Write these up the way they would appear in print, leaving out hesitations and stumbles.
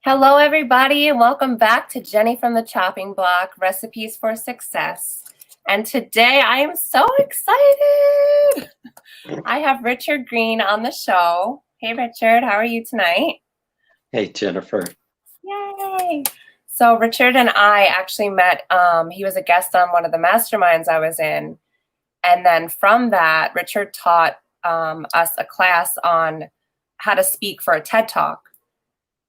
Hello, everybody, and welcome back to Jenny from the Chopping Block, Recipes for Success. And today I am so excited. I have Richard Greene on the show. Hey, Richard, how are you tonight? Hey, Jennifer. Yay. So Richard and I actually met. He was a guest on one of the masterminds I was in. And then from that, Richard taught us a class on how to speak for a TED Talk.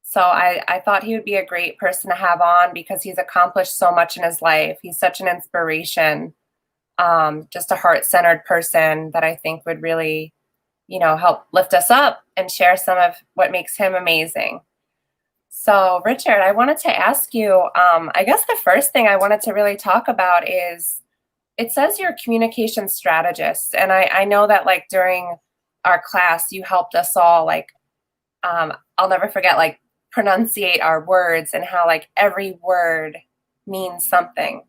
So I thought he would be a great person to have on because he's accomplished so much in his life. He's such an inspiration, just a heart-centered person that I think would really, help lift us up and share some of what makes him amazing. So Richard, I wanted to ask you, I guess the first thing I wanted to really talk about is, it says you're a communication strategist. And I know that like during our class, you helped us all I'll never forget, pronunciate our words and how like every word means something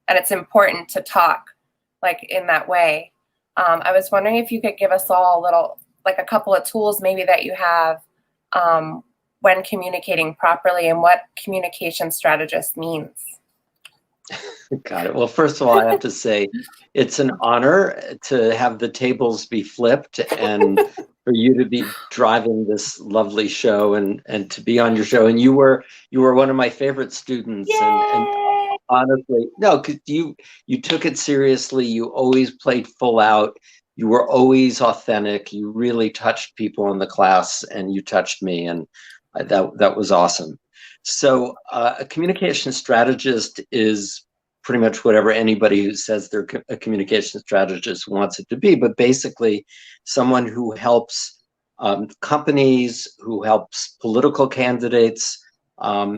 and it's important to talk like in that way. I was wondering if you could give us all a couple of tools maybe that you have when communicating properly and what communication strategist means. Got it. Well, first of all, I have to say it's an honor to have the tables be flipped and for you to be driving this lovely show and to be on your show. And you were one of my favorite students. And honestly, no, because you took it seriously. You always played full out. You were always authentic. You really touched people in the class, and you touched me, and that was awesome. So a communication strategist is pretty much whatever anybody who says they're a communication strategist wants it to be, but basically someone who helps companies, who helps political candidates,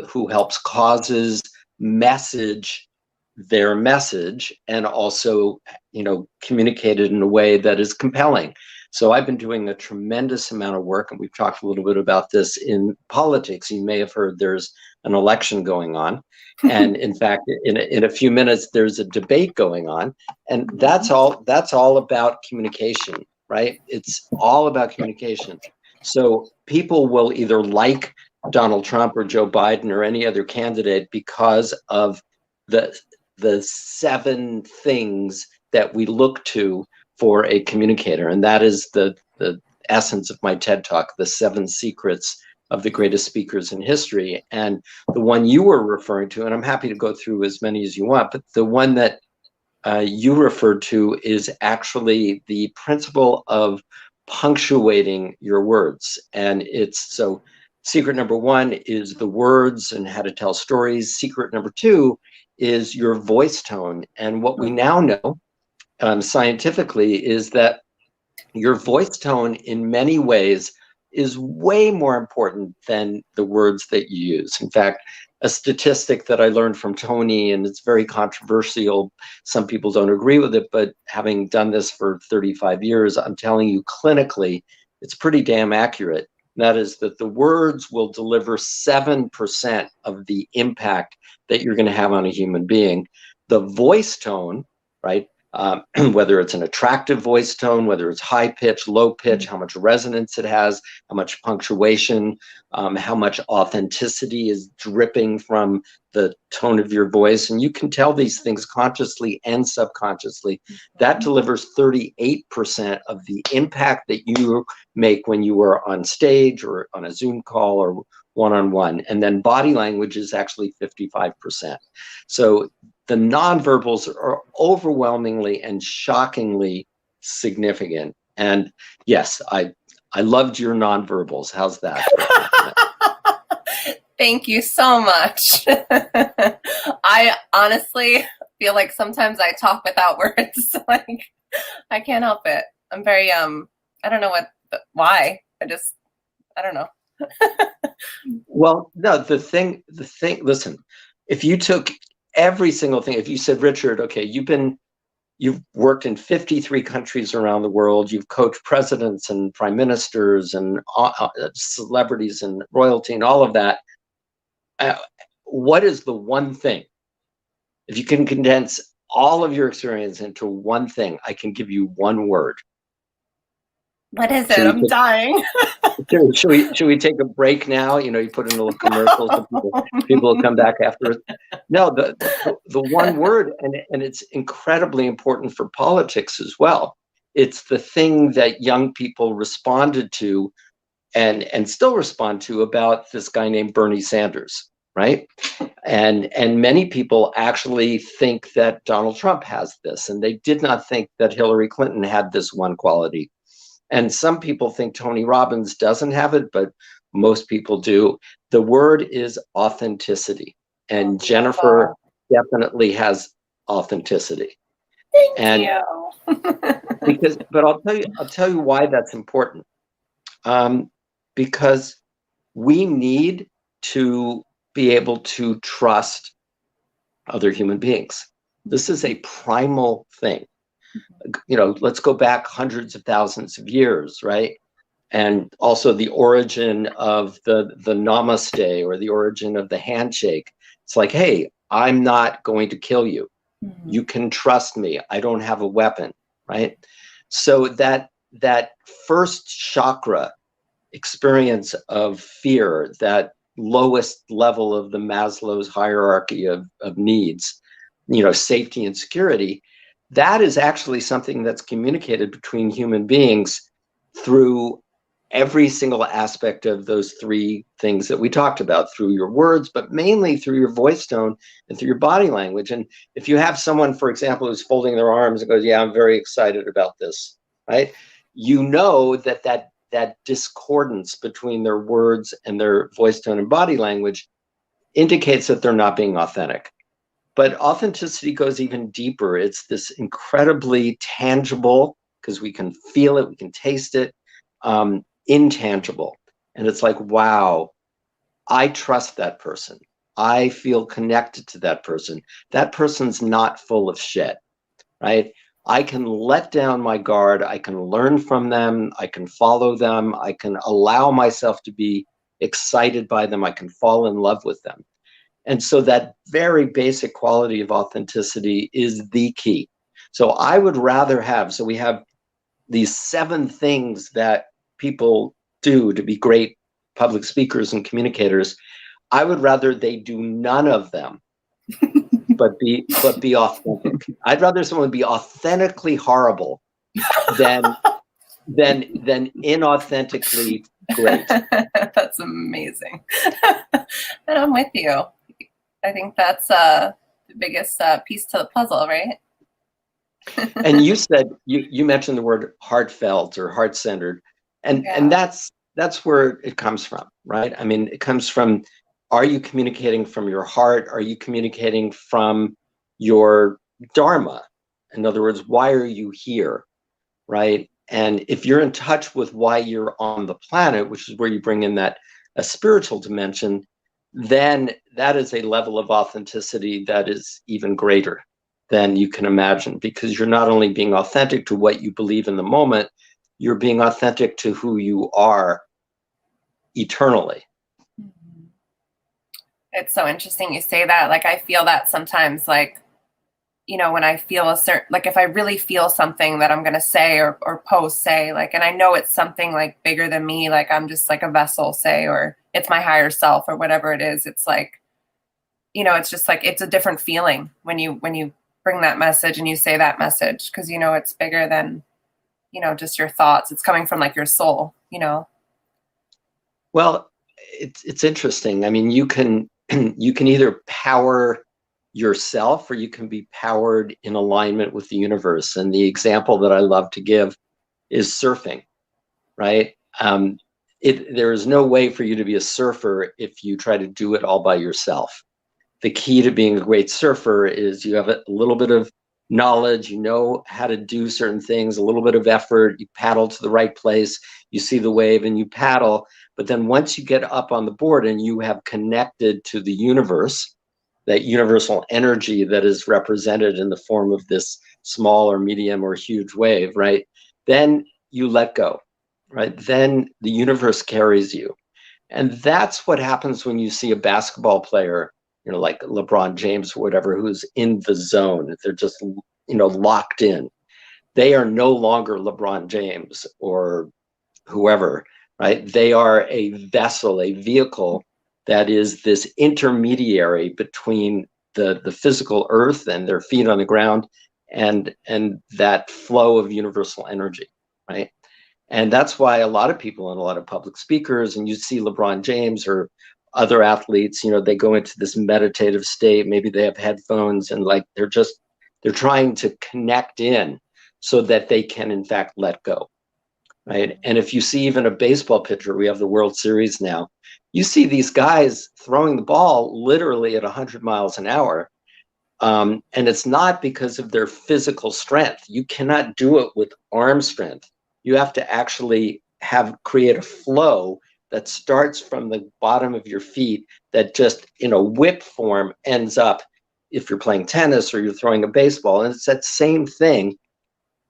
who helps causes message their message and also, communicate it in a way that is compelling. So I've been doing a tremendous amount of work, and we've talked a little bit about this in politics. You may have heard there's an election going on. And in fact, in a few minutes, there's a debate going on. And that's all about communication, right? It's all about communication. So people will either like Donald Trump or Joe Biden or any other candidate because of the 7 things that we look to for a communicator. And that is the essence of my TED Talk, the 7 secrets of the greatest speakers in history. And the one you were referring to, and I'm happy to go through as many as you want, but the one that you referred to is actually the principle of punctuating your words. And it's so secret number 1 is the words and how to tell stories. Secret number 2 is your voice tone. And what we now know scientifically is that your voice tone in many ways is way more important than the words that you use. In fact, a statistic that I learned from Tony, and it's very controversial, some people don't agree with it, but having done this for 35 years, I'm telling you clinically, it's pretty damn accurate. And that is that the words will deliver 7% of the impact that you're going to have on a human being. The voice tone, right? Whether it's an attractive voice tone, whether it's high pitch, low pitch, how much resonance it has, how much punctuation, how much authenticity is dripping from the tone of your voice. And you can tell these things consciously and subconsciously. That delivers 38% of the impact that you make when you are on stage or on a Zoom call or one-on-one. And then body language is actually 55%. So the nonverbals are overwhelmingly and shockingly significant. And yes, I loved your nonverbals. How's that? Thank you so much. I honestly feel like sometimes I talk without words. I can't help it. I'm very, I don't know why. I don't know. Well, no, the thing, listen, if you took every single thing, if you said, Richard, okay, you've worked in 53 countries around the world, you've coached presidents and prime ministers and celebrities and royalty and all of that. What is the one thing? If you can condense all of your experience into one thing, I can give you one word. What is it? Should we I'm dying. should we take a break now? You know, you put in a little commercial so people will come back afterwards. No, the one word, and it's incredibly important for politics as well. It's the thing that young people responded to and still respond to about this guy named Bernie Sanders, right? And many people actually think that Donald Trump has this, and they did not think that Hillary Clinton had this one quality. And some people think Tony Robbins doesn't have it, but most people do. The word is authenticity, and Jennifer definitely has authenticity. Thank you. But I'll tell you why that's important. Because we need to be able to trust other human beings. This is a primal thing. You know, let's go back hundreds of thousands of years, right? And also the origin of the namaste, or the origin of the handshake. It's like, hey, I'm not going to kill you. You can trust me. I don't have a weapon, right? So that first chakra experience of fear, that lowest level of the Maslow's hierarchy of needs, you know, safety and security, that is actually something that's communicated between human beings through every single aspect of those three things that we talked about, through your words, but mainly through your voice tone and through your body language. And if you have someone, for example, who's folding their arms and goes, yeah, I'm very excited about this, right? You know that discordance between their words and their voice tone and body language indicates that they're not being authentic. But authenticity goes even deeper. It's this incredibly tangible, because we can feel it, we can taste it, intangible. And it's like, wow, I trust that person. I feel connected to that person. That person's not full of shit, right? I can let down my guard. I can learn from them. I can follow them. I can allow myself to be excited by them. I can fall in love with them. And so that very basic quality of authenticity is the key. So I would rather have, so we have these 7 things that people do to be great public speakers and communicators. I would rather they do none of them, but be authentic. I'd rather someone be authentically horrible than inauthentically great. That's amazing. And I'm with you. I think that's the biggest piece to the puzzle, right? And you said, you mentioned the word heartfelt or heart-centered, and that's where it comes from, right? I mean, it comes from, are you communicating from your heart? Are you communicating from your dharma? In other words, why are you here, right? And if you're in touch with why you're on the planet, which is where you bring in a spiritual dimension, then that is a level of authenticity that is even greater than you can imagine, because you're not only being authentic to what you believe in the moment, you're being authentic to who you are eternally. It's so interesting you say that. Like, I feel that sometimes, like, you know, when I feel a certain, like, if I really feel something that I'm going to say or post, say, like, and I know it's something like bigger than me, like I'm just like a vessel, say, or it's my higher self or whatever it is. It's like, you know, it's just like, it's a different feeling when you bring that message and you say that message, because, you know, it's bigger than, you know, just your thoughts. It's coming from like your soul, you know? Well, it's interesting. I mean, you can either power yourself or you can be powered in alignment with the universe. And the example that I love to give is surfing, right? There is no way for you to be a surfer if you try to do it all by yourself. The key to being a great surfer is you have a little bit of knowledge, you know how to do certain things, a little bit of effort, you paddle to the right place, you see the wave and you paddle. But then once you get up on the board and you have connected to the universe, that universal energy that is represented in the form of this small or medium or huge wave, right? Then you let go, right? Then the universe carries you. And that's what happens when you see a basketball player, you know, like LeBron James or whatever, who's in the zone. They're just, you know, locked in. They are no longer LeBron James or whoever, right? They are a vessel, a vehicle that is this intermediary between the physical earth and their feet on the ground and that flow of universal energy, right? And that's why a lot of people and a lot of public speakers, and you see LeBron James or other athletes, they go into this meditative state. Maybe they have headphones and like they're trying to connect in so that they can in fact let go, right? And if you see even a baseball pitcher, we have the World Series now, you see these guys throwing the ball literally at 100 miles an hour. And it's not because of their physical strength. You cannot do it with arm strength. You have to actually create a flow that starts from the bottom of your feet that just in a whip form ends up, if you're playing tennis or you're throwing a baseball, and it's that same thing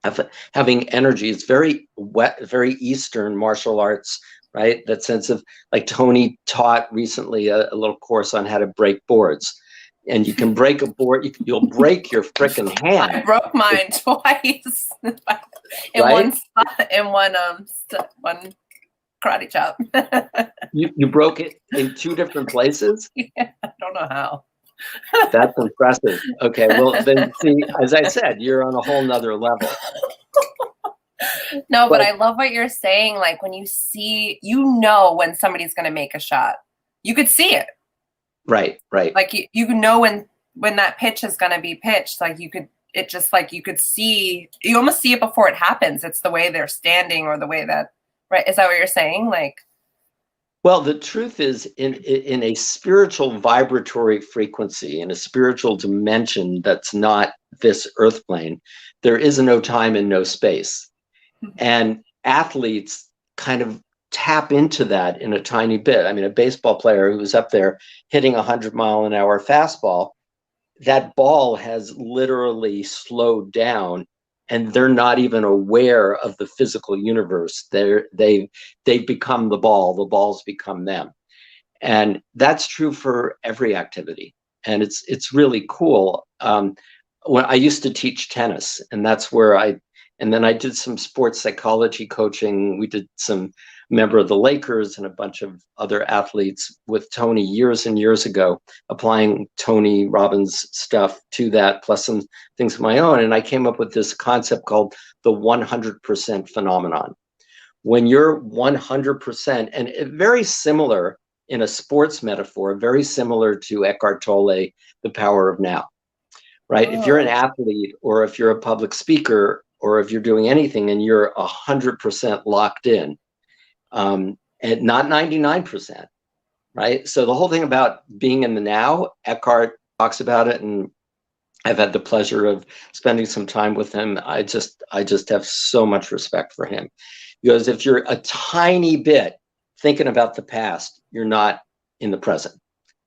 of having energy. It's very wet, very Eastern martial arts, right? That sense of, like Tony taught recently a little course on how to break boards. And you can break a board, you'll break your frickin' hand. I broke mine twice in right? one spot, in one karate chop. You broke it in 2 different places? Yeah, I don't know how. That's impressive. Okay, well then see, as I said, you're on a whole nother level. No, but I love what you're saying. Like when you see, when somebody's going to make a shot, you could see it. Right. Like you know when that pitch is going to be pitched. Like you could see, you almost see it before it happens. It's the way they're standing or the way that, right? Is that what you're saying? Like, well, the truth is, in a spiritual vibratory frequency, in a spiritual dimension that's not this earth plane, there is no time and no space. And athletes kind of tap into that in a tiny bit. I mean, a baseball player who's up there hitting 100-mile-an-hour fastball, that ball has literally slowed down, and they're not even aware of the physical universe. They've become the ball. The ball's become them, and that's true for every activity. And it's really cool. When I used to teach tennis, and that's where and then I did some sports psychology coaching. We did some member of the Lakers and a bunch of other athletes with Tony years and years ago, applying Tony Robbins stuff to that, plus some things of my own. And I came up with this concept called the 100% phenomenon. When you're 100%, and very similar in a sports metaphor, very similar to Eckhart Tolle, The Power of Now, right? Oh. If you're an athlete or if you're a public speaker or if you're doing anything and you're 100% locked in, and not 99%, right? So the whole thing about being in the now, Eckhart talks about it, and I've had the pleasure of spending some time with him. I just have so much respect for him, because if you're a tiny bit thinking about the past, you're not in the present.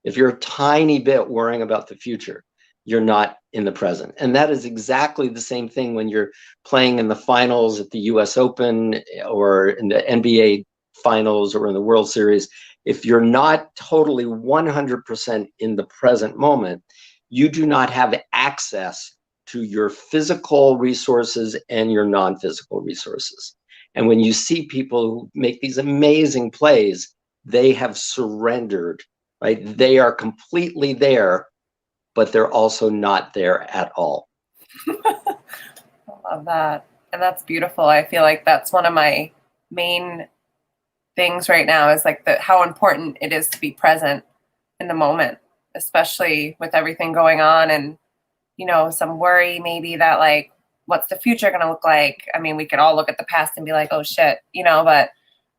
If you're a tiny bit worrying about the future, you're not in the present. And that is exactly the same thing when you're playing in the finals at the US Open or in the NBA finals or in the World Series. If you're not totally 100% in the present moment, you do not have access to your physical resources and your non-physical resources. And when you see people who make these amazing plays, they have surrendered, right? They are completely there, but they're also not there at all. I love that. And that's beautiful. I feel like that's one of my main things right now is like how important it is to be present in the moment, especially with everything going on and, some worry maybe that like, what's the future going to look like? I mean, we could all look at the past and be like, oh shit, but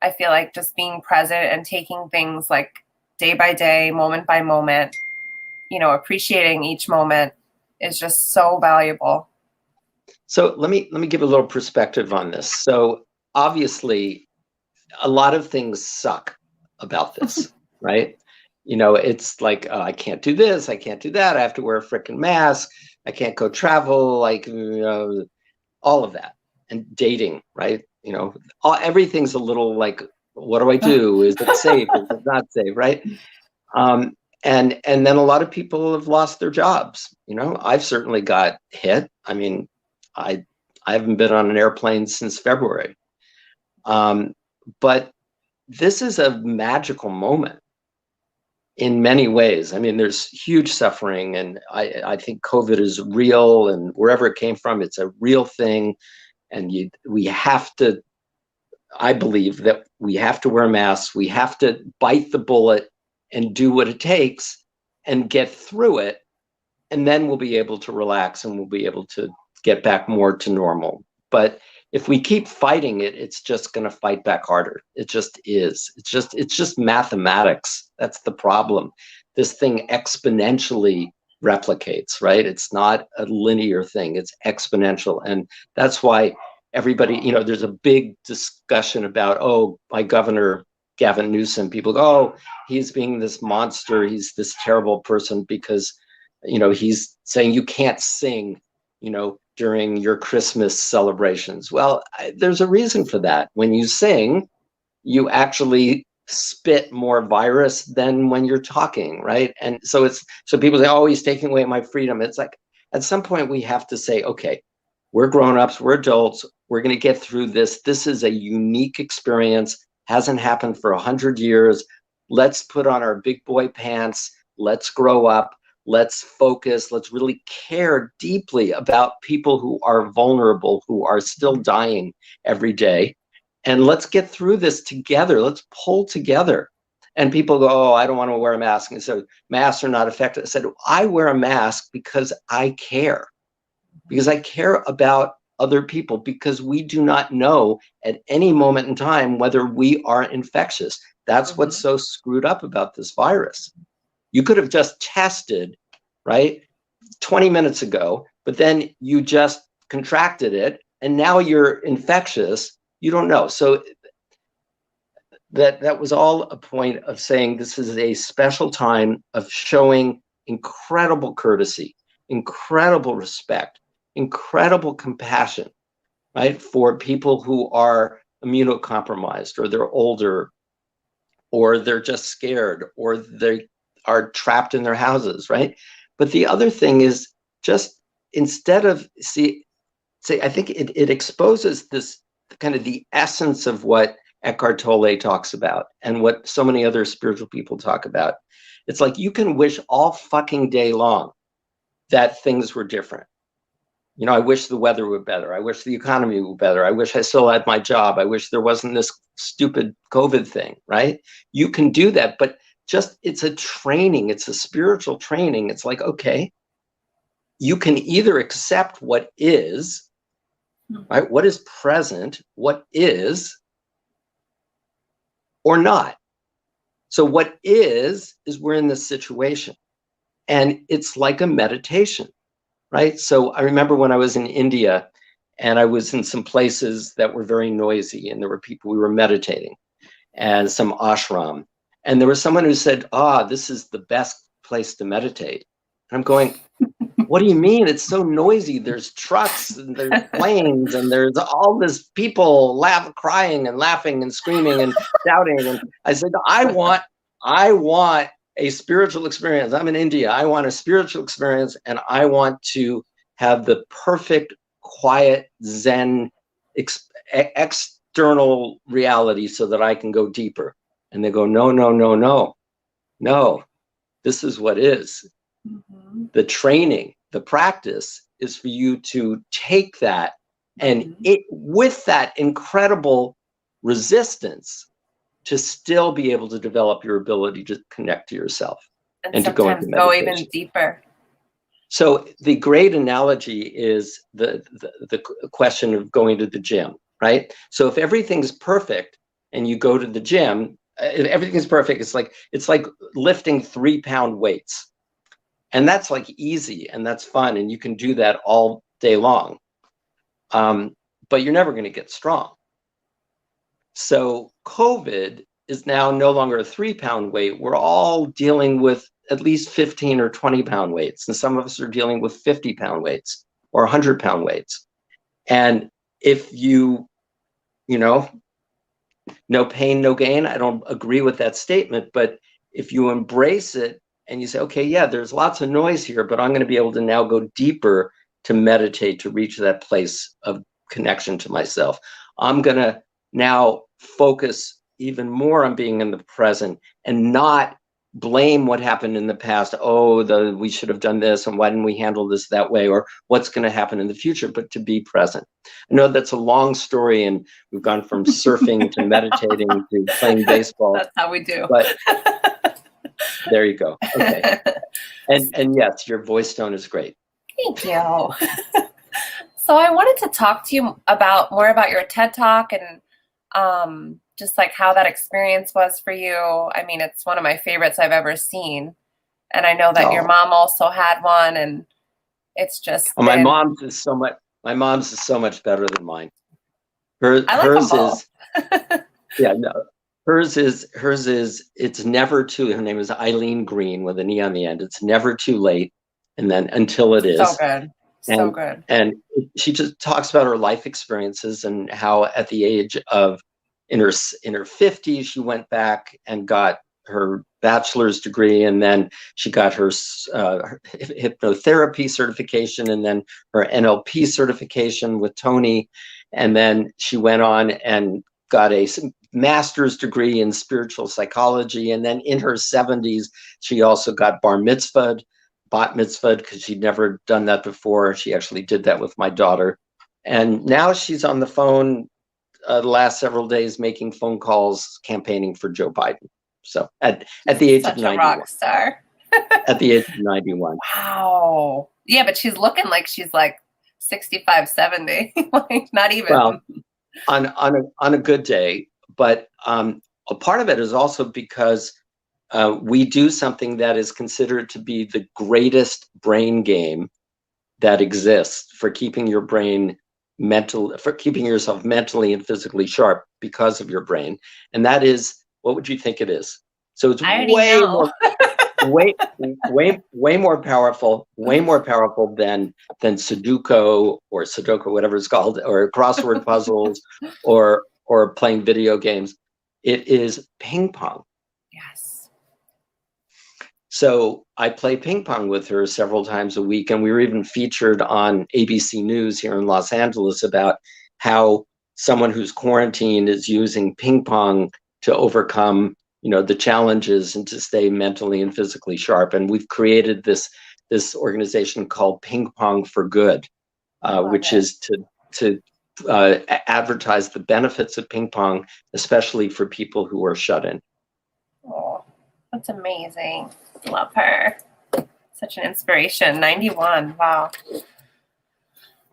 I feel like just being present and taking things like day by day, moment by moment, appreciating each moment is just so valuable. So let me give a little perspective on this. So obviously a lot of things suck about this, right? It's like, I can't do this, I can't do that, I have to wear a freaking mask, I can't go travel, like, all of that. And dating, right? Everything's a little like, what do I do? Is it safe? Is it not safe, right? And then a lot of people have lost their jobs. I've certainly got hit. I mean, I haven't been on an airplane since February. But this is a magical moment in many ways. I mean, there's huge suffering, and I think COVID is real, and wherever it came from, it's a real thing. And we have to, I believe that we have to wear masks. We have to bite the bullet and do what it takes and get through it. And then we'll be able to relax and we'll be able to get back more to normal. But if we keep fighting it, it's just going to fight back harder. It just is. It's just mathematics. That's the problem. This thing exponentially replicates, right? It's not a linear thing. It's exponential. And that's why everybody, you know, there's a big discussion about, oh, my governor, Gavin Newsom, people go, oh, he's being this monster. He's this terrible person because, you know, he's saying you can't sing, you know, during your Christmas celebrations. Well, there's a reason for that. When you sing, you actually spit more virus than when you're talking, right? And so people say, oh, he's taking away my freedom. It's like, at some point we have to say, okay, we're grown-ups, we're adults, we're going to get through this. This is a unique experience, hasn't happened for 100 years. Let's put on our big boy pants. Let's grow up. Let's focus. Let's really care deeply about people who are vulnerable, who are still dying every day. And let's get through this together. Let's pull together. And people go, oh, I don't want to wear a mask. And so masks are not effective. I said, I wear a mask because I care. Because I care about other people, because we do not know at any moment in time whether we are infectious. That's what's so screwed up about this virus. You could have just tested, right, 20 minutes ago, but then you just contracted it, and now you're infectious. You don't know. So that was all a point of saying this is a special time of showing incredible courtesy, incredible respect, incredible compassion, right, for people who are immunocompromised, or they're older, or they're just scared, or they are trapped in their houses, right? But the other thing is, just instead of I think it exposes this kind of the essence of what Eckhart Tolle talks about and what so many other spiritual people talk about. It's like you can wish all fucking day long that things were different. You know, I wish the weather were better. I wish the economy were better. I wish I still had my job. I wish there wasn't this stupid COVID thing, right? You can do that, but just, it's a training. It's a spiritual training. It's like, okay, you can either accept what is, right? What is present, what is, or not. So what is we're in this situation. And it's like a meditation, right? So I remember when I was in India and I was in some places that were very noisy, and there were people, we were meditating, and some ashram. And there was someone who said, this is the best place to meditate. And I'm going, what do you mean? It's so noisy. There's trucks and there's planes and there's all this people crying and laughing and screaming and shouting. And I said, I want a spiritual experience. I'm in India. I want a spiritual experience, and I want to have the perfect, quiet, Zen external reality so that I can go deeper. And they go, no, this is what is. The training, the practice is for you to take that and with that incredible resistance to still be able to develop your ability to connect to yourself and to go into meditation. Go even deeper. So the great analogy is the question of going to the gym, right? So if everything's perfect and you go to the gym, if everything's perfect, it's like lifting 3-pound weights. And that's like easy and that's fun, and you can do that all day long. But you're never going to get strong. So COVID is now no longer a 3-pound weight. We're all dealing with at least 15 or 20-pound weights. And some of us are dealing with 50-pound weights or 100-pound weights. And if you know, no pain, no gain, I don't agree with that statement. But if you embrace it and you say, okay, yeah, there's lots of noise here, but I'm going to be able to now go deeper to meditate, to reach that place of connection to myself. I'm going to now focus even more on being in the present and not blame what happened in the past. Oh, we should have done this, and why didn't we handle this that way, or what's going to happen in the future, but to be present. I know that's a long story, and we've gone from surfing to meditating to playing baseball. That's how we do. But there you go. Okay. And yes, your voice tone is great. Thank you. So I wanted to talk to you more about your TED Talk and just like how that experience was for you. I mean, it's one of my favorites I've ever seen. And I know that your mom also had one, and it's just my mom's is so much better than mine. Hers is yeah, no. Hers is it's never too, her name is Eileen Greene with an E on the end. It's never too late, and then until it is. So good. So good. And she just talks about her life experiences and how at the age of in her 50s, she went back and got her bachelor's degree, and then she got her hypnotherapy certification, and then her NLP certification with Tony, and then she went on and got a master's degree in spiritual psychology, and then in her 70s, she also got bat mitzvahed, because she'd never done that before. She actually did that with my daughter, and now she's on the phone the last several days making phone calls campaigning for Joe Biden. So at the age of 91. Such a rock star. At the age of 91. Wow. Yeah, but she's looking like she's like 65, 70. Like not even. Well, on a good day. But a part of it is also because we do something that is considered to be the greatest brain game that exists for keeping your brain for keeping yourself mentally and physically sharp because of your brain. And that is, what would you think it is? So it's way more powerful than Sudoku or whatever it's called, or crossword puzzles or playing video games. It is ping pong. Yes. So I play ping pong with her several times a week, and we were even featured on ABC News here in Los Angeles about how someone who's quarantined is using ping pong to overcome, the challenges and to stay mentally and physically sharp. And we've created this organization called Ping Pong for Good, which is to advertise the benefits of ping pong, especially for people who are shut in. Oh, that's amazing. Love her. Such an inspiration. 91. Wow.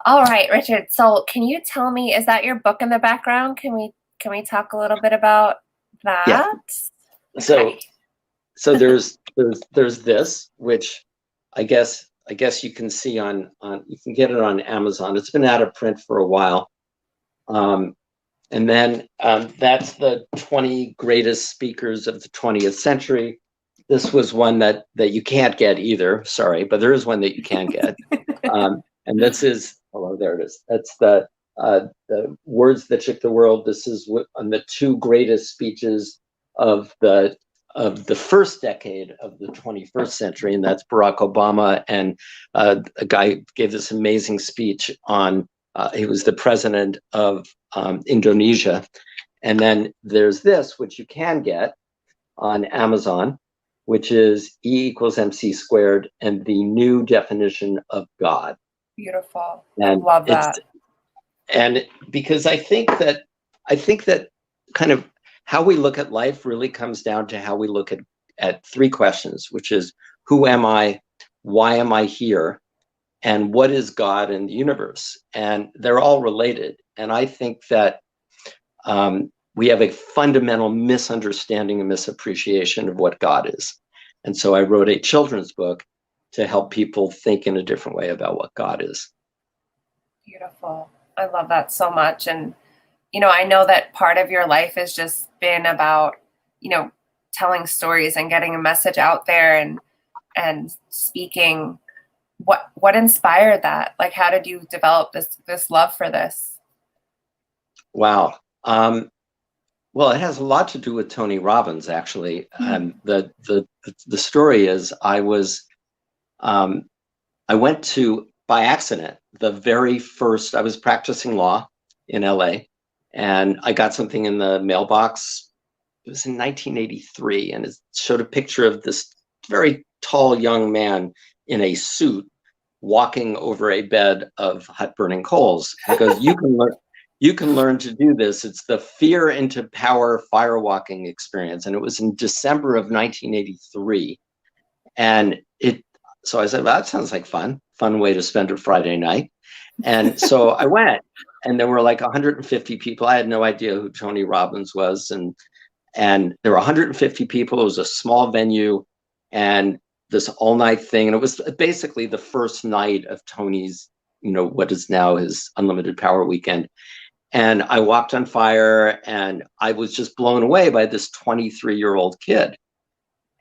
All right, Richard. So can you tell me, is that your book in the background? Can we talk a little bit about that? Yeah. So there's this, which I guess you can see on you can get it on Amazon. It's been out of print for a while. And then that's the 20 greatest speakers of the 20th century. This was one that you can't get either. Sorry, but there is one that you can get. And this is, there it is. That's the Words That Shook the World. This is on the two greatest speeches of the first decade of the 21st century, and that's Barack Obama, and a guy gave this amazing speech on. He was the president of Indonesia, and then there's this, which you can get on Amazon, which is E=MC², and the new definition of God. Beautiful. And I love that. And because I think that kind of how we look at life really comes down to how we look at three questions, which is, who am I? Why am I here? And what is God in the universe? And they're all related. And I think that we have a fundamental misunderstanding and misappreciation of what God is. And so I wrote a children's book to help people think in a different way about what God is. Beautiful. I love that so much. And, I know that part of your life has just been about, telling stories and getting a message out there and speaking. What inspired that? Like, how did you develop this love for this? Wow. Well, it has a lot to do with Tony Robbins, actually. The story is I went to, by accident, I was practicing law in LA, And I got something in the mailbox. It was in 1983, and it showed a picture of this very tall young man in a suit walking over a bed of hot burning coals. He goes, you can learn to do this. It's the Fear into Power firewalking experience. And it was in December of 1983. And so I said, well, that sounds like fun way to spend a Friday night. And so I went, and there were like 150 people. I had no idea who Tony Robbins was. And there were 150 people. It was a small venue, and this all night thing. And it was basically the first night of Tony's, what is now his Unlimited Power weekend. And I walked on fire, and I was just blown away by this 23-year-old kid.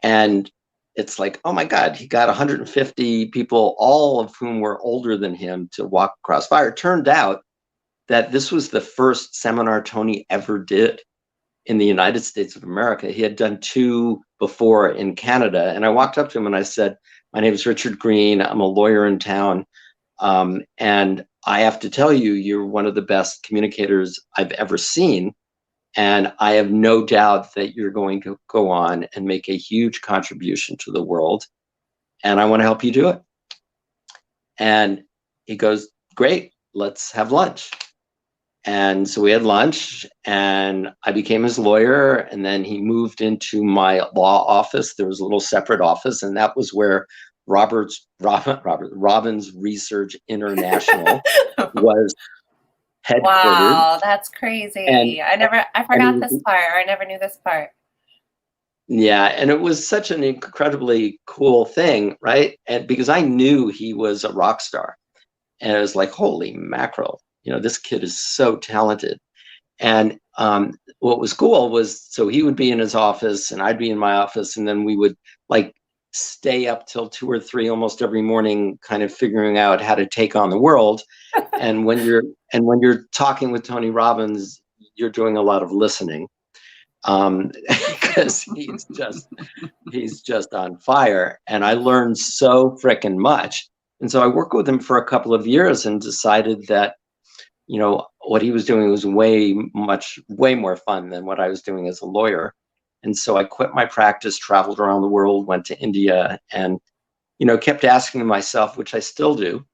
And it's like, oh my God, he got 150 people, all of whom were older than him, to walk across fire. It turned out that this was the first seminar Tony ever did in the United States of America. He had done 2 before in Canada. And I walked up to him and I said, my name is Richard Greene. I'm a lawyer in town. And I have to tell you, you're one of the best communicators I've ever seen. And I have no doubt that you're going to go on and make a huge contribution to the world. And I want to help you do it. And he goes, great, let's have lunch. And so we had lunch, and I became his lawyer. And then he moved into my law office. There was a little separate office, and that was where Robbins Research International was headquartered. Wow, that's crazy. I forgot this part. I never knew this part. Yeah, and it was such an incredibly cool thing, right? And because I knew he was a rock star, and it was like, holy mackerel, this kid is so talented. And what was cool was, so he would be in his office and I'd be in my office, and then we would like stay up till 2 or 3 almost every morning, kind of figuring out how to take on the world. And when you're talking with Tony Robbins, you're doing a lot of listening, because he's just on fire. And I learned so frickin' much. And so I worked with him for a couple of years and decided that, what he was doing was way more fun than what I was doing as a lawyer. And so I quit my practice, traveled around the world, went to India, and, kept asking myself, which I still do,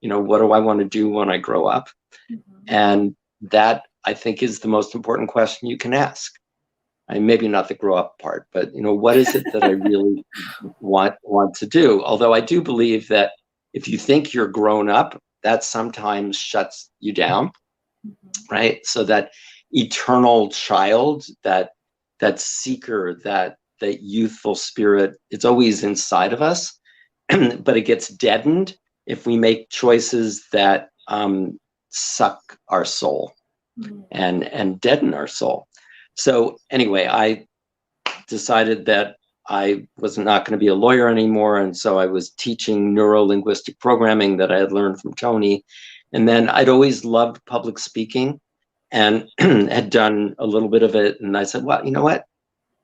what do I want to do when I grow up? Mm-hmm. And that, I think, is the most important question you can ask. Maybe not the grow up part, but, what is it that I really want to do? Although I do believe that if you think you're grown up, that sometimes shuts you down, mm-hmm. right? So that eternal child, that seeker, that youthful spirit, it's always inside of us, but it gets deadened if we make choices that suck our soul, mm-hmm. and deaden our soul. So anyway, I decided that I was not going to be a lawyer anymore. And so I was teaching neuro-linguistic programming that I had learned from Tony. And then I'd always loved public speaking and had done a little bit of it. And I said, well, you know what?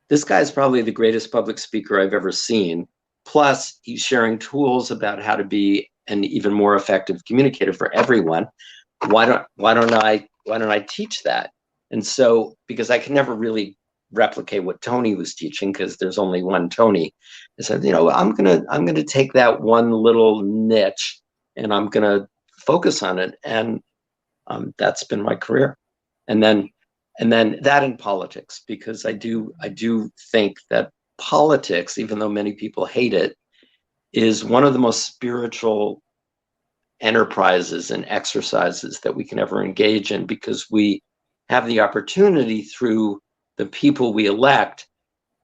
This guy's probably the greatest public speaker I've ever seen. Plus, he's sharing tools about how to be an even more effective communicator for everyone. Why don't I teach that? And so, because I can never really replicate what Tony was teaching, because there's only one Tony, I said, I'm gonna take that one little niche and I'm gonna focus on it. And that's been my career. And then that in politics, because I do think that politics, even though many people hate it, is one of the most spiritual enterprises and exercises that we can ever engage in, because we have the opportunity through the people we elect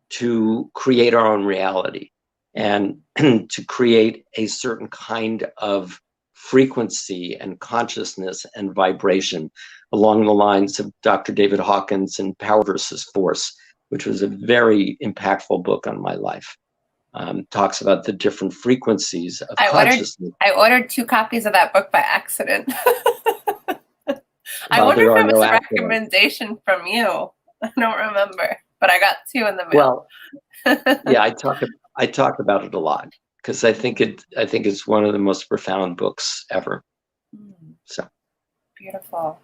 to create our own reality and to create a certain kind of frequency and consciousness and vibration along the lines of Dr. David Hawkins and Power versus Force, which was a very impactful book on my life. Talks about the different frequencies of consciousness. I ordered 2 copies of that book by accident. I wonder if it was a recommendation from you. I don't remember, but I got 2 in the mail. Well, yeah, I talk about it a lot because I think it's one of the most profound books ever. So beautiful.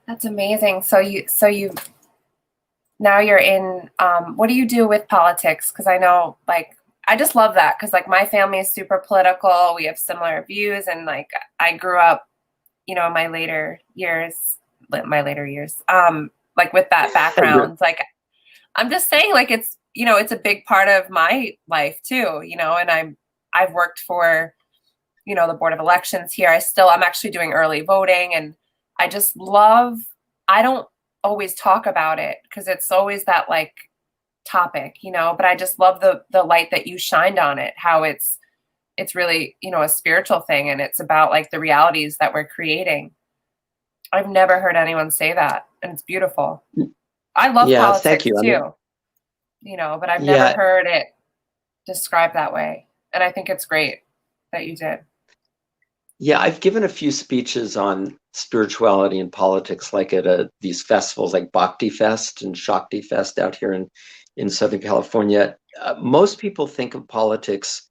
That's amazing. So you now you're in, what do you do with politics? Because I know, like, I just love that because, like, my family is super political. We have similar views, and like, I grew up, in my later years, like with that background. Like, I'm just saying, like, it's a big part of my life too, and I've worked for, the Board of Elections here. I'm actually doing early voting, and I just love, I don't always talk about it because it's always that, like, topic, but I just love the light that you shined on it, how it's really, a spiritual thing, and it's about, like, the realities that we're creating. I've never heard anyone say that, and it's beautiful. I love Yeah, thank politics you. I mean, too, but I've never yeah, heard it described that way. And I think it's great that you did. yeah, I've given a few speeches on spirituality and politics, like at these festivals like Bhakti Fest and Shakti Fest out here in Southern California. Most people think of politics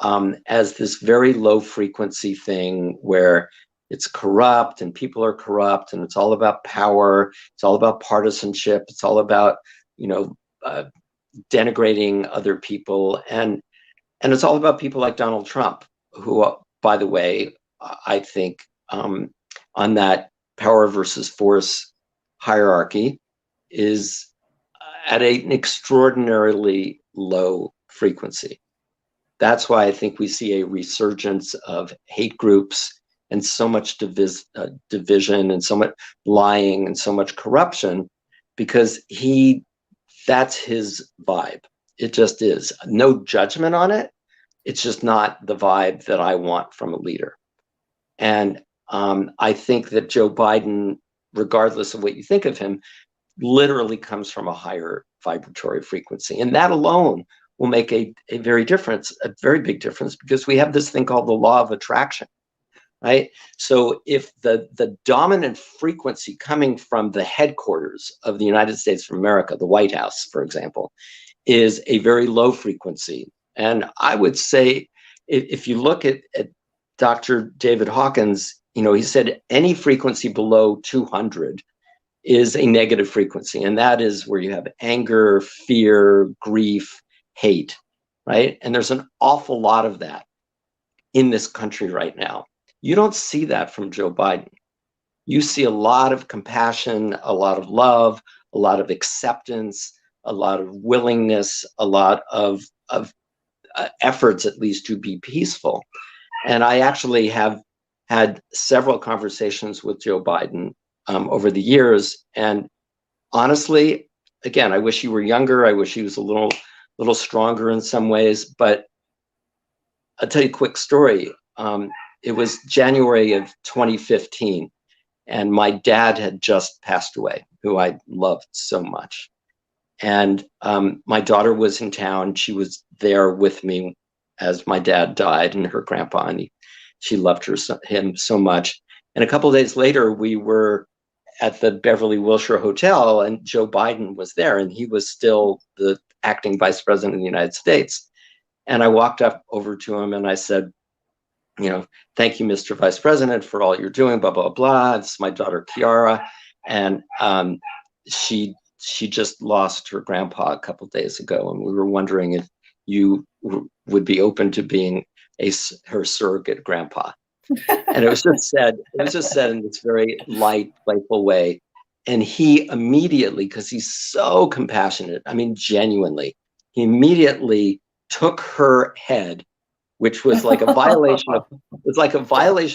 as this very low frequency thing where it's corrupt and people are corrupt and it's all about power. It's all about partisanship. It's all about, denigrating other people. And it's all about people like Donald Trump, who, by the way, I think on that power versus force hierarchy is at an extraordinarily low frequency. That's why I think we see a resurgence of hate groups and so much division and so much lying and so much corruption, because that's his vibe. It just is. No judgment on it. It's just not the vibe that I want from a leader. And I think that Joe Biden, regardless of what you think of him, literally comes from a higher vibratory frequency. And that alone will make a very big difference, because we have this thing called the law of attraction, right? So if the dominant frequency coming from the headquarters of the United States of America, the White House, for example, is a very low frequency. And I would say, if you look at Dr. David Hawkins, he said any frequency below 200 is a negative frequency. And that is where you have anger, fear, grief, hate, right? And there's an awful lot of that in this country right now. You don't see that from Joe Biden. You see a lot of compassion, a lot of love, a lot of acceptance, a lot of willingness, a lot of efforts, at least, to be peaceful. And I actually have had several conversations with Joe Biden over the years. And honestly, again, I wish he were younger. I wish he was a little stronger in some ways. But I'll tell you a quick story. It was January of 2015, and my dad had just passed away, who I loved so much. And my daughter was in town. She was there with me as my dad died, and her grandpa, and she loved him so much. And a couple of days later, we were at the Beverly Wilshire Hotel, and Joe Biden was there, and he was still the acting vice president of the United States. And I walked up over to him and I said, thank you, Mr. Vice President, for all you're doing, blah, blah, blah. It's my daughter, Kiara. And she just lost her grandpa a couple of days ago. And we were wondering if you would be open to being her surrogate grandpa. And it was just said in this very light, playful way. And he immediately, because he's so compassionate, I mean, genuinely, he immediately took her head, which was like a violation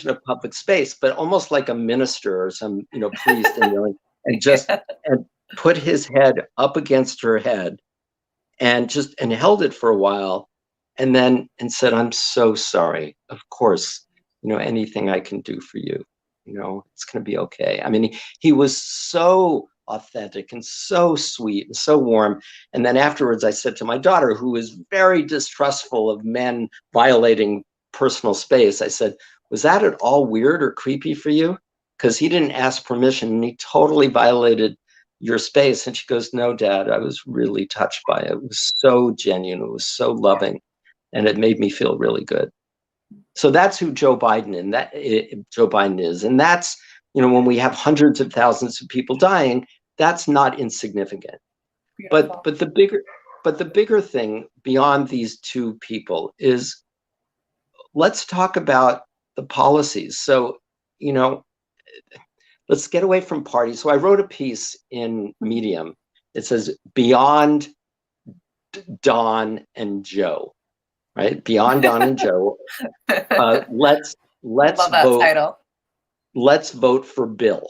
of public space, but almost like a minister or some priest, and put his head up against her head and held it for a while, and said, "I'm so sorry. Of course, anything I can do for you, it's going to be okay." I mean, he was so authentic and so sweet and so warm. And then afterwards, I said to my daughter, who is very distrustful of men violating personal space, I said, "Was that at all weird or creepy for you? Because he didn't ask permission and he totally violated your space." And she goes, "No, Dad, I was really touched by it. It was so genuine. It was so loving. And it made me feel really good." So that's who Joe Biden is. And that's when we have hundreds of thousands of people dying, that's not insignificant. Beautiful. But the bigger thing beyond these two people is, let's talk about the policies. So, let's get away from parties. So I wrote a piece in Medium. It says, Beyond Don and Joe, right? Beyond Don and Joe. Let's Love that vote. title. Let's vote for Bill.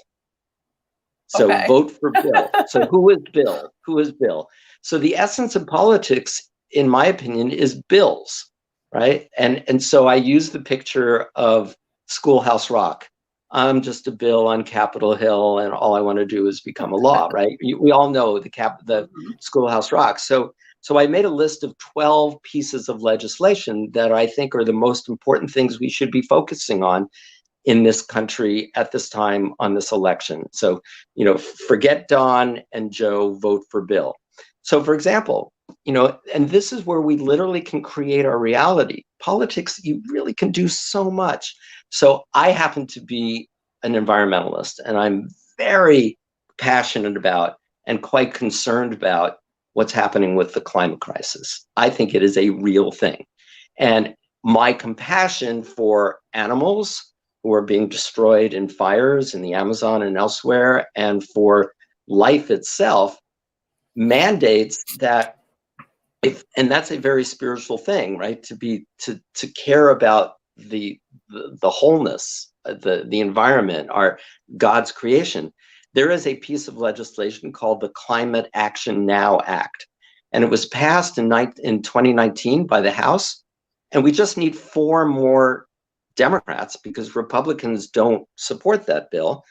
So Okay. vote for Bill. So who is Bill? Who is Bill? So the essence of politics, in my opinion, is bills, right? And so I use the picture of Schoolhouse Rock. I'm just a bill on Capitol Hill, and all I want to do is become a law, right? We all know the Schoolhouse Rock. So I made a list of 12 pieces of legislation that I think are the most important things we should be focusing on in this country at this time on this election. So, forget Don and Joe, vote for Bill. So, for example, and this is where we literally can create our reality. Politics, you really can do so much. So I happen to be an environmentalist, and I'm very passionate about and quite concerned about what's happening with the climate crisis. I think it is a real thing. And my compassion for animals who are being destroyed in fires in the Amazon and elsewhere, and for life itself, mandates that and that's a very spiritual thing, right? To care about the wholeness, the environment, our God's creation. There is a piece of legislation called the Climate Action Now Act, and it was passed in 2019 by the House, and we just need 4 more Democrats, because Republicans don't support that bill,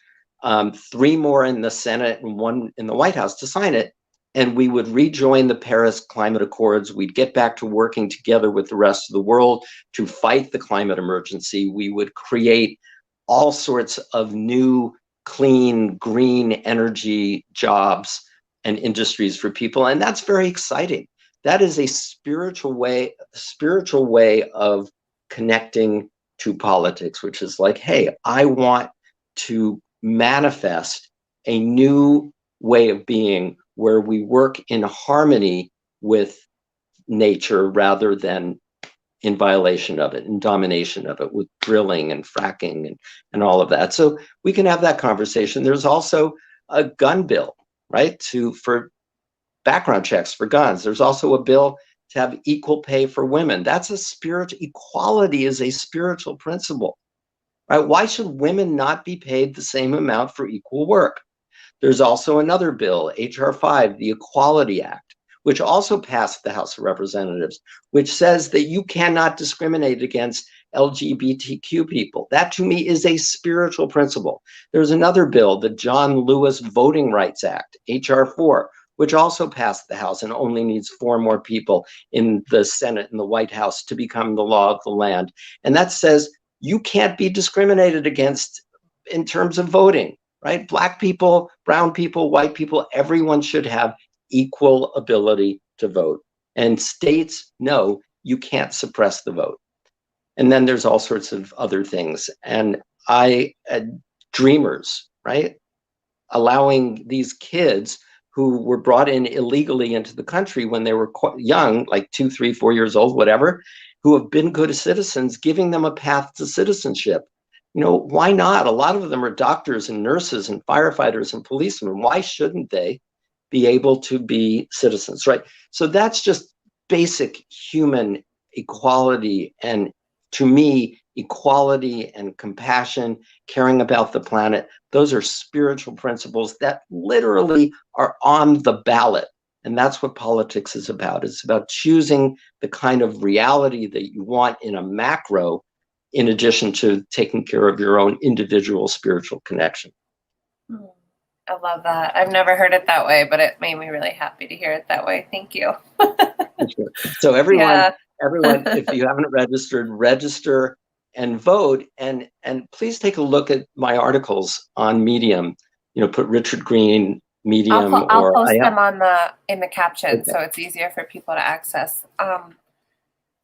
3 more in the Senate and 1 in the White House to sign it, and we would rejoin the Paris Climate Accords. We'd get back to working together with the rest of the world to fight the climate emergency. We would create all sorts of new, clean, green energy jobs and industries for people, and that's very exciting. That is a spiritual way of connecting to politics, which is like, hey, I want to manifest a new way of being where we work in harmony with nature rather than in violation of it, in domination of it, with drilling and fracking and all of that. So we can have that conversation. There's also a gun bill, right, for background checks for guns. There's also a bill to have equal pay for women. That's equality is a spiritual principle, right? Why should women not be paid the same amount for equal work? There's also another bill, H.R. 5, the Equality Act, which also passed the House of Representatives, which says that you cannot discriminate against LGBTQ people. That, to me, is a spiritual principle. There's another bill, the John Lewis Voting Rights Act, H.R. 4, which also passed the House and only needs 4 more people in the Senate and the White House to become the law of the land. And that says you can't be discriminated against in terms of voting, right? Black people, brown people, white people, everyone should have equal ability to vote. And states know you can't suppress the vote. And then there's all sorts of other things. And dreamers, right? Allowing these kids who were brought in illegally into the country when they were quite young, like 2, 3, 4 years old, whatever, who have been good citizens, giving them a path to citizenship. Why not? A lot of them are doctors and nurses and firefighters and policemen. Why shouldn't they be able to be citizens, right? So that's just basic human equality. And to me, equality and compassion, caring about the planet, those are spiritual principles that literally are on the ballot. And that's what politics is about. It's about choosing the kind of reality that you want in a macro, in addition to taking care of your own individual spiritual connection. I love that. I've never heard it that way, but it made me really happy to hear it that way. Thank you. So everyone, if you haven't registered, register and vote. And please take a look at my articles on Medium. Put Richard Greene, Medium. I'll post them in the caption, okay, so it's easier for people to access. Oh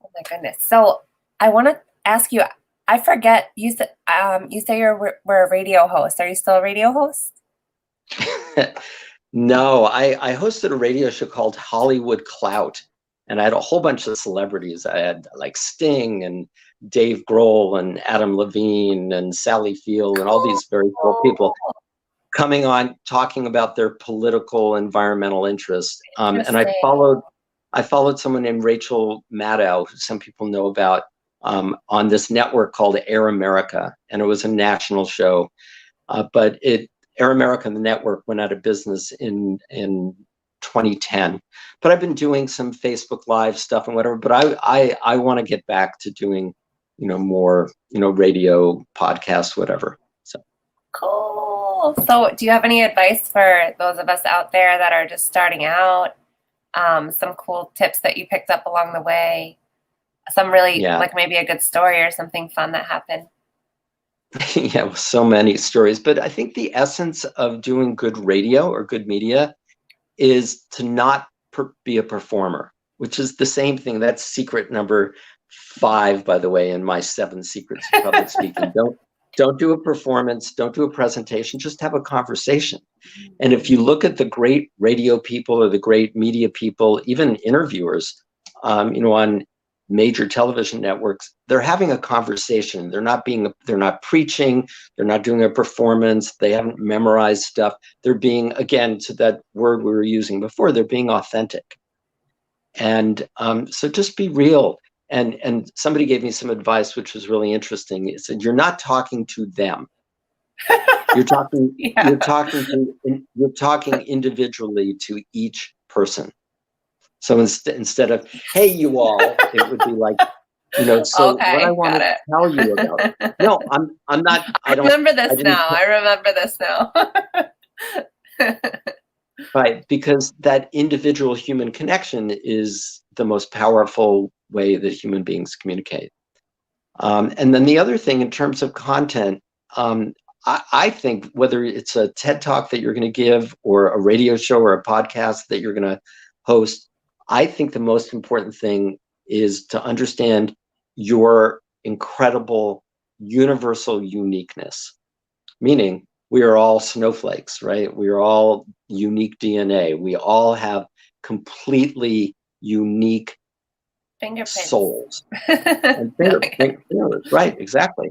my goodness. So I want to ask you, I forget. You said we're a radio host. Are you still a radio host? No, I hosted a radio show called Hollywood Clout, and I had a whole bunch of celebrities. I had like Sting and Dave Grohl and Adam Levine and Sally Field and all these very cool people coming on talking about their political environmental interests. And I followed someone named Rachel Maddow, who some people know about, on this network called Air America, and it was a national show. But Air America and the network went out of business in 2010. But I've been doing some Facebook Live stuff and whatever. But I want to get back to doing, more, radio, podcasts, whatever. So cool. So, do you have any advice for those of us out there that are just starting out? Some cool tips that you picked up along the way? Some really like maybe a good story or something fun that happened? Yeah, so many stories. But I think the essence of doing good radio or good media is to not be a performer, which is the same thing. That's secret number 5, by the way, in my 7 secrets of public speaking. Don't do a performance. Don't do a presentation. Just have a conversation. And if you look at the great radio people or the great media people, even interviewers, on major television networks, they're having a conversation. They're not preaching. They're not doing a performance. They haven't memorized stuff. They're being, again, to that word we were using before, they're being authentic. And so just be real. And somebody gave me some advice, which was really interesting. It said, you're not talking to them. You're talking, you're talking individually to each person. So instead of, hey, you all, it would be like, so okay, what I want to tell you about. No, I'm not. I remember this now. I remember this now. Right, because that individual human connection is the most powerful way that human beings communicate. And then the other thing in terms of content, I think whether it's a TED Talk that you're going to give or a radio show or a podcast that you're going to host, I think the most important thing is to understand your incredible universal uniqueness, meaning we are all snowflakes, right? We are all unique DNA. We all have completely unique fingerprints, souls, and fingerprints, right? Exactly.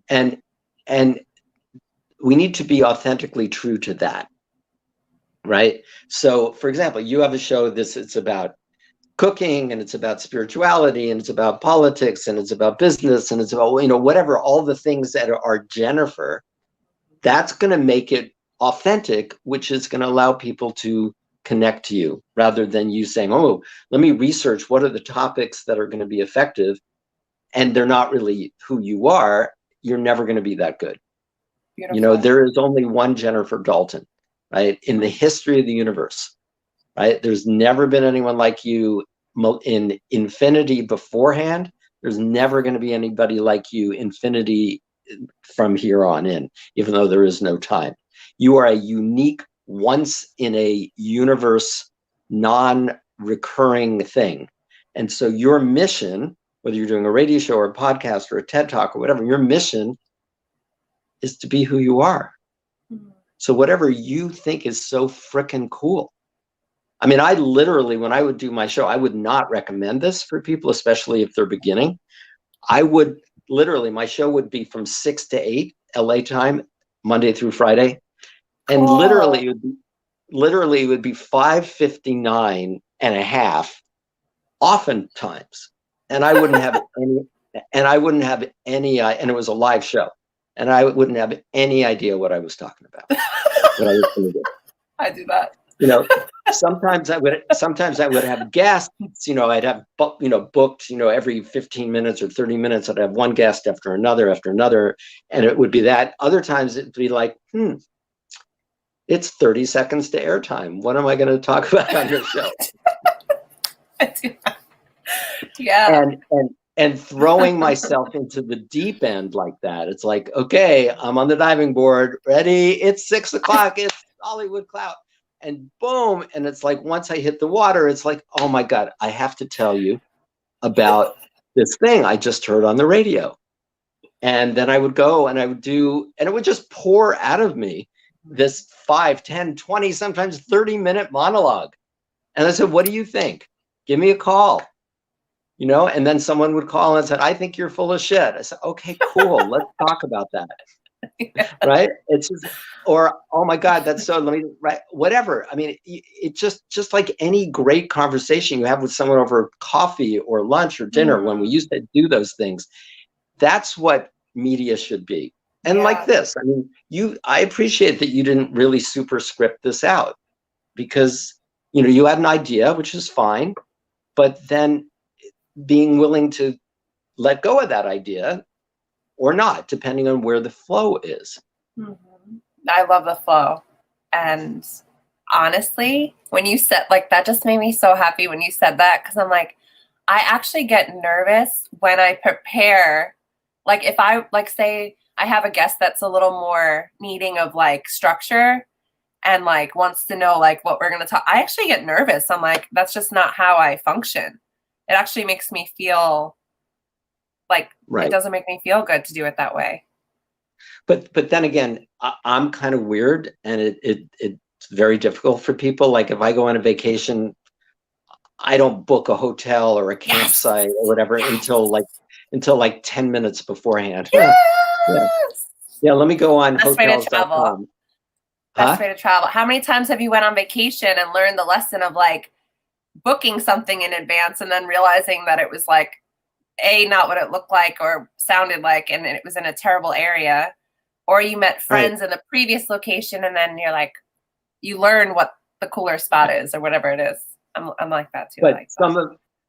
And we need to be authentically true to that, right? So, for example, you have a show. It's about cooking, and it's about spirituality, and it's about politics, and it's about business, and it's about whatever, all the things that are Jennifer. That's going to make it authentic, which is going to allow people to connect to you rather than you saying, oh, let me research what are the topics that are going to be effective, and they're not really who you are. You're never going to be that good. Beautiful. There is only one Jennifer Dalton, right, in the history of the universe, right? There's never been anyone like you in infinity beforehand. There's never going to be anybody like you infinity from here on in, even though there is no time. You are a unique, once in a universe, non-recurring thing. And so your mission, whether you're doing a radio show or a podcast or a TED Talk or whatever, your mission is to be who you are. So whatever you think is so frickin' cool. I mean, I literally, when I would do my show, I would not recommend this for people, especially if they're beginning. I would literally, my show would be from 6 to 8 LA time, Monday through Friday. And literally it would be 5:59 and a half, oftentimes. And I wouldn't have any, and it was a live show. And I wouldn't have any idea what I was talking about. What I was going to do. I do that. Sometimes I would have guests, I'd have, booked, every 15 minutes or 30 minutes, I'd have one guest after another, and it would be that. Other times it'd be like, it's 30 seconds to airtime. What am I going to talk about on your show? Yeah. And throwing myself into the deep end like that. It's like, okay, I'm on the diving board, ready, it's 6 o'clock, it's Hollywood Clout. And boom, and it's like, once I hit the water, it's like, oh my God, I have to tell you about this thing I just heard on the radio. And then I would go and I would do, and it would just pour out of me this 5, 10, 20, sometimes 30-minute monologue. And I said, what do you think? Give me a call. You know, and then someone would call and said, I think you're full of shit. I said, okay, cool. Let's talk about that. Yeah. Right. It's just, or, oh my God, that's so, right. Whatever. I mean, it just like any great conversation you have with someone over coffee or lunch or dinner, when we used to do those things, that's what media should be. And like this, I mean, I appreciate that you didn't really superscript this out, because, you know, you had an idea, which is fine, but then being willing to let go of that idea or not, depending on where the flow is. I love the flow. And honestly, when you said, like, that just made me so happy when you said that, because I'm like, I actually get nervous when I prepare. Like, if I, like, say I have a guest that's a little more needing of like structure and like wants to know like what we're going to talk, I actually get nervous. I'm like, that's just not how I function. It actually makes me feel like it doesn't make me feel good to do it that way. But then again, I'm kind of weird, and it's very difficult for people. Like if I go on a vacation, I don't book a hotel or a campsite or whatever until like 10 minutes beforehand. Yes! Yeah, let me go on Best way to hotels.com. travel. Best way to travel. How many times have you went on vacation and learned the lesson of like booking something in advance and then realizing that it was like not what it looked like or sounded like, and it was in a terrible area, or you met friends in the previous location and then you're like, you learn what the cooler spot is or whatever it is. I'm like that too.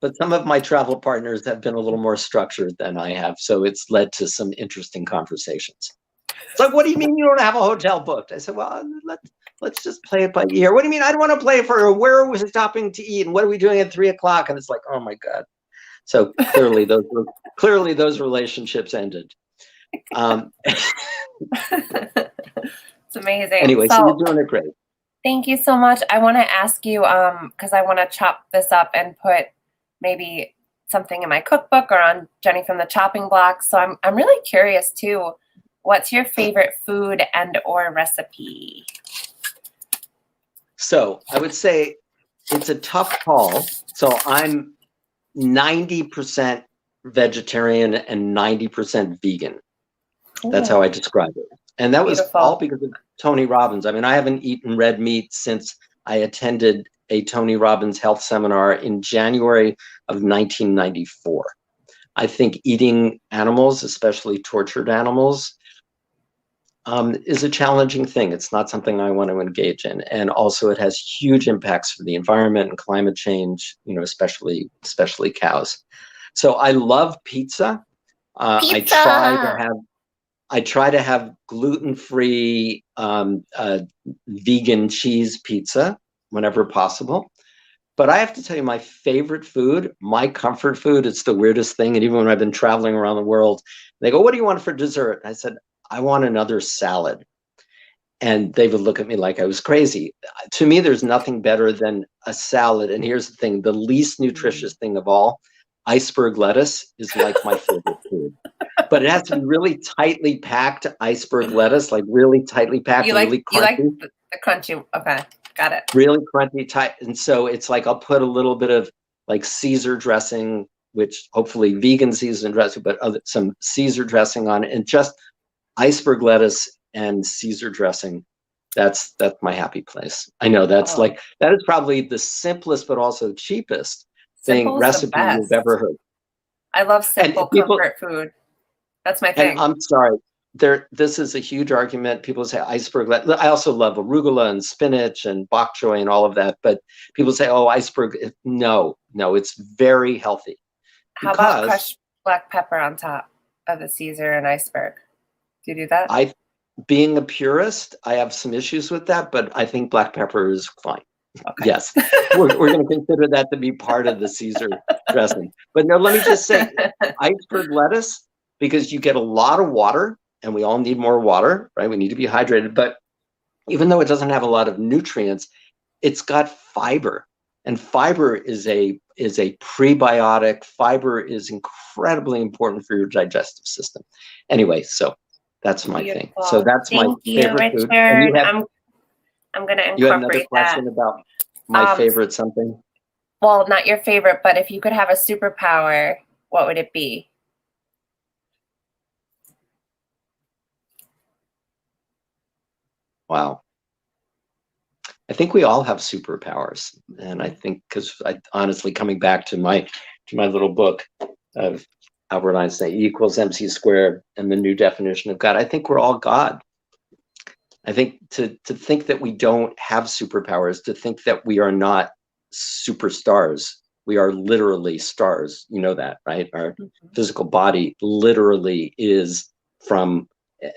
But some of my travel partners have been a little more structured than I have, so it's led to some interesting conversations. It's like, what do you mean you don't have a hotel booked? I said, well, let's just play it by ear. What do you mean? I don't want to play it for where are we stopping to eat and what are we doing at 3 o'clock? And it's like, oh my God. So clearly those relationships ended. It's amazing. Anyway, so you're doing it great. Thank you so much. I want to ask you, because I want to chop this up and put maybe something in my cookbook or on Jenny from the chopping block. So I'm really curious too. What's your favorite food and or recipe? So I would say it's a tough call. So I'm 90% vegetarian and 90% vegan. Ooh. That's how I describe it. And that was all because of Tony Robbins. I mean, I haven't eaten red meat since I attended a Tony Robbins health seminar in January of 1994. I think eating animals, especially tortured animals, is a challenging thing. It's not something I want to engage in. And also it has huge impacts for the environment and climate change, you know, especially cows. So I love pizza. I try to have gluten-free vegan cheese pizza whenever possible. But I have to tell you, my favorite food, my comfort food, it's the weirdest thing. And even when I've been traveling around the world, they go, what do you want for dessert? And I said, I want another salad. And they would look at me like I was crazy. To me, there's nothing better than a salad. And here's the thing, the least nutritious thing of all, iceberg lettuce is like my favorite food. But it has to be really tightly packed iceberg lettuce, like really tightly packed, really crunchy. You like the crunchy, okay, got it. Really crunchy, tight. And so it's like I'll put a little bit of like Caesar dressing, which hopefully vegan Caesar dressing, but some Caesar dressing on it, and just iceberg lettuce and Caesar dressing. That's my happy place. I know that is probably the simplest but also cheapest recipe you've ever heard. I love simple comfort food. That's my thing. And I'm sorry, this is a huge argument. People say iceberg lettuce. I also love arugula and spinach and bok choy and all of that. But people say, oh, iceberg. No, it's very healthy. How about crushed black pepper on top of the Caesar and iceberg? Do you do that? Being a purist, I have some issues with that, but I think black pepper is fine. Okay. Yes, we're going to consider that to be part of the Caesar dressing. But no, let me just say, iceberg lettuce, because you get a lot of water, and we all need more water, right? We need to be hydrated. But even though it doesn't have a lot of nutrients, it's got fiber. And fiber is a prebiotic. Fiber is incredibly important for your digestive system. Anyway, so that's my thing. So that's my favorite food. And you have, I'm going to you had another incorporate question that. about my favorite something? Well, not your favorite, but if you could have a superpower, what would it be? Wow. I think we all have superpowers. And I think, because I honestly, coming back to my little book of Albert Einstein, E = MC squared, and the new definition of God, I think we're all God. I think to think that we don't have superpowers, to think that we are not superstars, we are literally stars. You know that, right? Our physical body literally is from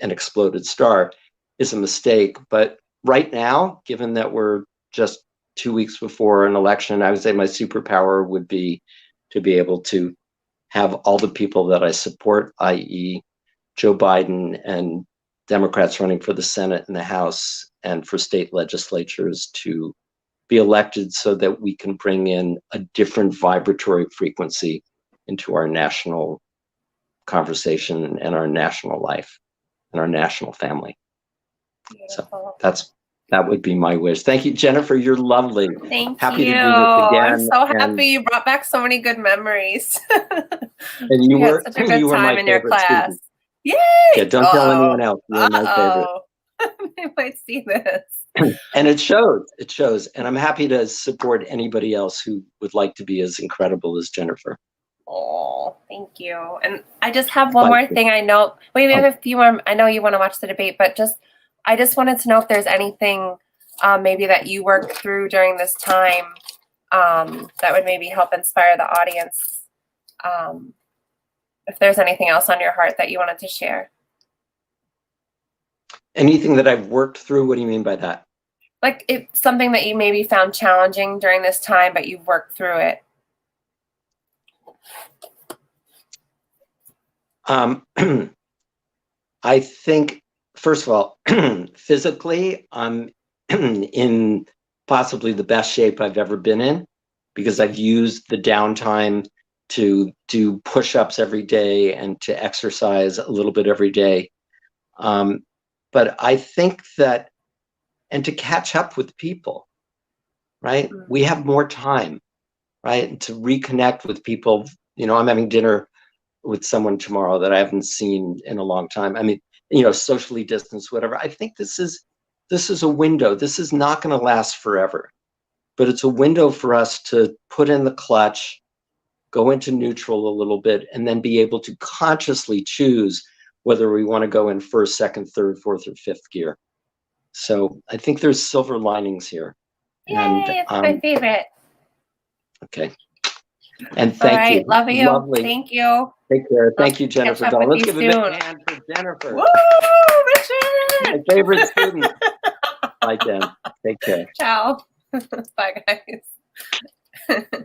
an exploded star, is a mistake. But right now, given that we're just 2 weeks before an election, I would say my superpower would be to be able to have all the people that I support, i.e. Joe Biden and Democrats running for the Senate and the House and for state legislatures, to be elected so that we can bring in a different vibratory frequency into our national conversation and our national life and our national family. Beautiful. So that would be my wish. Thank you, Jennifer. You're lovely. Thank happy you. to do this again. I'm so happy you brought back so many good memories. And you were such a good time my in your favorite class. student. Yay! Yeah, don't tell anyone else. You were my favorite. They might see this. And it shows. It shows. And I'm happy to support anybody else who would like to be as incredible as Jennifer. Oh, thank you. And I just have one more thing. I know we have a few more. I know you want to watch the debate, but I just wanted to know if there's anything maybe that you worked through during this time that would maybe help inspire the audience. If there's anything else on your heart that you wanted to share. Anything that I've worked through? What do you mean by that? Like it's something that you maybe found challenging during this time, but you've worked through it. I think, first of all, physically, I'm in possibly the best shape I've ever been in, because I've used the downtime to do push-ups every day and to exercise a little bit every day. But I think that, and to catch up with people, right? We have more time, right? And to reconnect with people. You know, I'm having dinner with someone tomorrow that I haven't seen in a long time. I mean, you know, socially distanced, whatever. I think this is a window. This is not going to last forever, but it's a window for us to put in the clutch, go into neutral a little bit, and then be able to consciously choose whether we want to go in first, second, third, fourth, or fifth gear. So I think there's silver linings here. Yay, it's my favorite. Okay. And thank you. Love you. Lovely. Thank you. Take care. Thank you, Jennifer. Let's give a big hand for Jennifer. Woo, Richard! My favorite student. Bye, Jen. Take care. Ciao. Bye, guys.